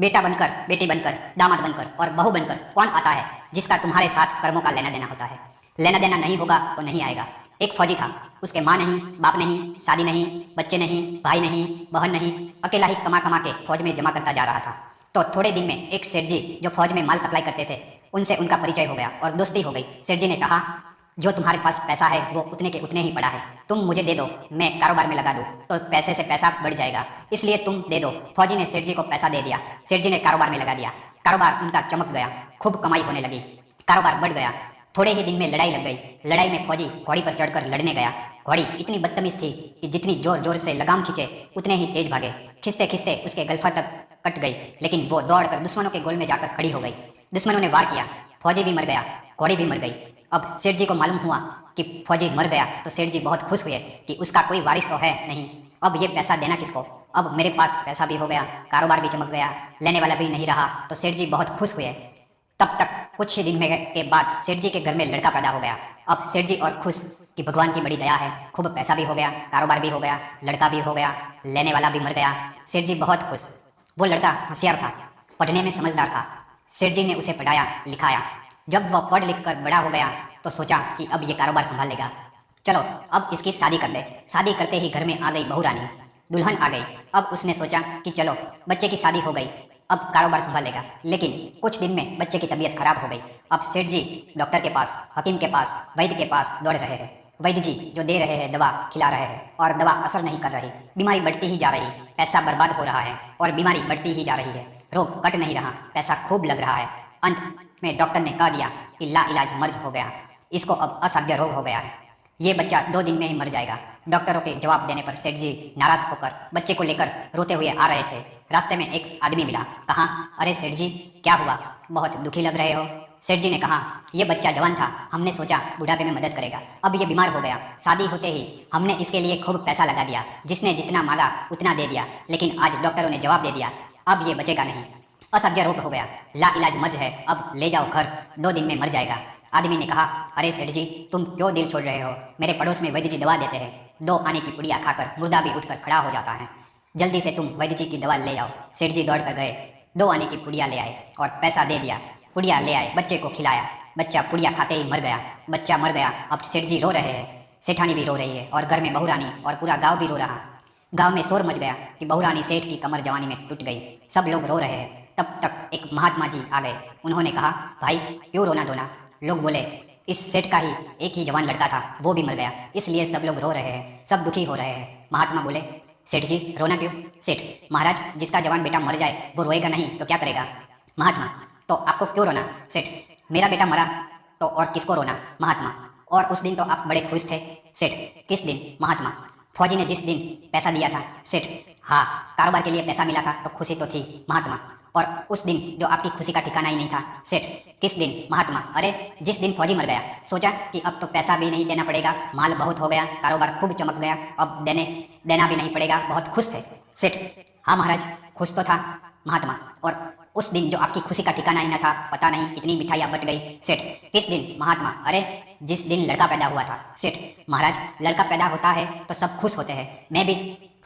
बेटा बनकर, बेटी बनकर, दामाद बनकर और बहू बनकर कौन आता है जिसका तुम्हारे साथ कर्मों का लेना देना होता है। लेना देना नहीं होगा तो नहीं आएगा। एक फौजी था, उसके माँ नहीं, बाप नहीं, शादी नहीं, बच्चे नहीं, भाई नहीं, बहन नहीं, अकेला ही कमा कमा के फौज में जमा करता जा रहा था। तो थोड़े दिन में एक सेठ जी जो फौज में माल सप्लाई करते थे, उनसे उनका परिचय हो गया और दोस्ती हो गई। सेठ जी ने कहा, जो तुम्हारे पास पैसा है वो उतने के उतने ही पड़ा है, तुम मुझे दे दो, मैं कारोबार में लगा दूं तो पैसे से पैसा बढ़ जाएगा, इसलिए तुम दे दो। फौजी ने सेठ जी को पैसा दे दिया। सेठ जी ने कारोबार में लगा दिया। कारोबार उनका चमक गया, खूब कमाई होने लगी, कारोबार बढ़ गया। थोड़े ही दिन में लड़ाई लग गई। लड़ाई में फौजी घोड़ी पर चढ़कर लड़ने गया। घोड़ी इतनी बदतमीज थी कि जितनी जोर जोर से लगाम खींचे उतने ही तेज भागे। खिंचते खिंचते उसके गलफा तक कट गई, लेकिन वो दौड़कर दुश्मनों के गोल में जाकर खड़ी हो गई। दुश्मनों ने वार किया, फौजी भी मर गया, घोड़ी भी मर गई। अब सेठ जी को मालूम हुआ कि फौजी मर गया तो सेठ जी बहुत खुश हुए कि उसका कोई वारिस तो है नहीं, अब ये पैसा देना किसको। अब मेरे पास पैसा भी हो गया, कारोबार भी चमक गया, लेने वाला भी नहीं रहा, तो सेठ जी बहुत खुश हुए। तब तक कुछ ही दिन के बाद सेठ जी के घर में लड़का पैदा हो गया। अब सेठ जी और खुश कि भगवान की बड़ी दया है, खूब पैसा भी हो गया, कारोबार भी हो गया, लड़का भी हो गया, लेने वाला भी मर गया। सेठ जी बहुत खुश। वो लड़का होशियार था, पढ़ने में समझदार था। सेठ जी ने उसे पढ़ाया लिखाया। जब वह पढ़ लिख कर बड़ा हो गया तो सोचा कि अब ये कारोबार संभाल लेगा, चलो अब इसकी शादी कर दे। शादी करते ही घर में आ गई बहू रानी, दुल्हन आ गई। अब उसने सोचा कि चलो बच्चे की शादी हो गई, अब कारोबार संभालेगा। लेकिन कुछ दिन में बच्चे की तबीयत खराब हो गई। अब सेठ जी डॉक्टर के पास, हकीम के पास, वैद्य के पास दौड़ रहे हैं। वैद्य जी जो दे रहे हैं, दवा खिला रहे हैं और दवा असर नहीं कर रही, बीमारी बढ़ती ही जा रही, पैसा बर्बाद हो रहा है और बीमारी बढ़ती ही जा रही है, रोग कट नहीं रहा, पैसा खूब लग रहा है। अंत में डॉक्टर ने कह दिया कि ला इलाज मर्ज हो गया, इसको अब असाध्य रोग हो गया है, ये बच्चा 2 दिन में ही मर जाएगा। डॉक्टरों के जवाब देने पर सेठ जी नाराज होकर बच्चे को लेकर रोते हुए आ रहे थे। रास्ते में एक आदमी मिला, कहा, अरे सेठ जी क्या हुआ, बहुत दुखी लग रहे हो। सेठ जी ने कहा, ये बच्चा जवान था, हमने सोचा बुढ़ापे में मदद करेगा, अब ये बीमार हो गया। शादी होते ही हमने इसके लिए खूब पैसा लगा दिया, जिसने जितना मांगा उतना दे दिया, लेकिन आज डॉक्टरों ने जवाब दे दिया अब ये बचेगा नहीं, असाध्य रोग हो गया, ला इलाज मर्ज है, अब ले जाओ घर, 2 दिन में मर जाएगा। आदमी ने कहा, अरे सेठ जी तुम क्यों दिल छोड़ रहे हो, मेरे पड़ोस में वैद्य जी दवा देते हैं, 2 आने की पुड़िया खाकर मुर्दा भी उठकर खड़ा हो जाता है, जल्दी से तुम वैद्य जी की दवा ले आओ। सेठ जी दौड़ कर गए, 2 आने की पुड़िया ले आए और पैसा दे दिया। पुड़िया ले आए, बच्चे को खिलाया, बच्चा पुड़िया खाते ही मर गया। बच्चा मर गया। अब सेठ जी रो रहे हैं, सेठानी भी रो रही है और घर में बहू रानी और पूरा गाँव भी रो रहा। गांव में शोर मच गया कि बहू रानी सेठ की कमर जवानी में टूट गई, सब लोग रो रहे हैं। तब तक एक महात्मा जी आ गए। उन्होंने कहा, भाई क्यों रोना धोना। लोग बोले, इस सेठ का ही एक ही जवान लड़का था, वो भी मर गया, इसलिए सब लोग रो रहे हैं, सब दुखी हो रहे हैं। महात्मा बोले, सेठ जी रोना क्यों। सेठ, महाराज जिसका जवान बेटा मर जाए वो रोएगा नहीं तो क्या करेगा। महात्मा, तो आपको क्यों रोना। सेठ, मेरा बेटा मरा तो और किसको रोना। महात्मा, और उस दिन तो आप बड़े खुश थे। सेठ, किस दिन। महात्मा, फौजी ने जिस दिन पैसा दिया था। सेठ, हाँ, कारोबार के लिए पैसा मिला था तो खुशी तो थी। महात्मा, और उस दिन जो आपकी खुशी का ठिकाना ही नहीं था। सेठ, किस दिन। महात्मा, अरे जिस दिन फौजी मर गया, सोचा कि अब तो पैसा भी नहीं देना पड़ेगा, माल बहुत हो गया, कारोबार खूब चमक गया, अब देना भी नहीं पड़ेगा, बहुत खुश थे। सेठ, हाँ महाराज खुश तो था। महात्मा, और उस दिन जो आपकी खुशी का ठिकाना ही न था, पता नहीं कितनी मिठाइयाँ बट गई। सेठ, किस दिन। महात्मा, अरे जिस दिन लड़का पैदा हुआ था। सेठ, महाराज लड़का पैदा होता है तो सब खुश होते हैं, मैं भी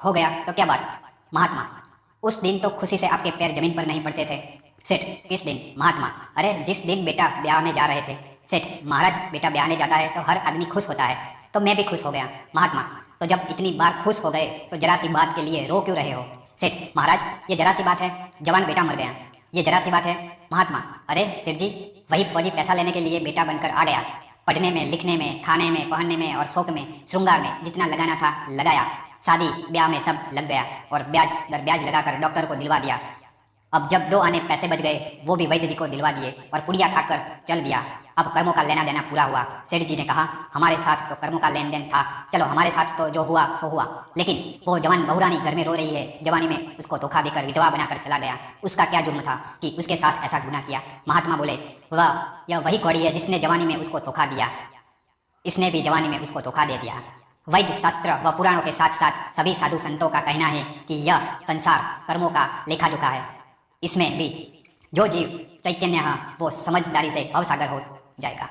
हो गया तो क्या बात। महात्मा, उस दिन तो खुशी से आपके पैर जमीन पर नहीं पड़ते थे। सेठ, किस दिन। महात्मा, अरे जिस दिन बेटा ब्याहने जा रहे थे। सेठ, महाराज बेटा ब्याहने जाता है तो हर आदमी खुश होता है, तो मैं भी खुश हो गया। महात्मा, तो जब इतनी बार खुश हो गए तो जरा सी बात के लिए रो क्यों रहे हो। सेठ, महाराज ये जरा सी बात है, जवान बेटा मर गया, ये जरा सी बात है। महात्मा, अरे सेठ जी वही फौजी पैसा लेने के लिए बेटा बनकर आ गया, पढ़ने में, लिखने में, खाने में, पहनने में और शौक में, श्रृंगार में जितना लगाना था लगाया, शादी ब्याह में सब लग गया और ब्याज दर ब्याज लगाकर डॉक्टर को दिलवा दिया। अब जब 2 आने पैसे बच गए वो भी वैद्य जी को दिलवा दिए और पुड़िया खाकर चल दिया। अब कर्मों का लेना देना पूरा हुआ। सेठ जी ने कहा, हमारे साथ तो कर्मों का लेन देन था, चलो हमारे साथ तो जो हुआ सो हुआ, लेकिन वो जवान बहुरानी घर में रो रही है, जवानी में उसको धोखा देकर विधवा बनाकर चला गया, उसका क्या जुर्म था कि उसके साथ ऐसा गुनाह किया। महात्मा बोले, वह यह वही कौड़ी है जिसने जवानी में उसको धोखा दिया, इसने भी जवानी में उसको धोखा दे दिया। वैद्य शास्त्र व पुराणों के साथ साथ सभी साधु संतों का कहना है कि यह संसार कर्मों का लेखा जोखा है, इसमें भी जो जीव चैतन्य है वो समझदारी से भवसागर हो जाएगा।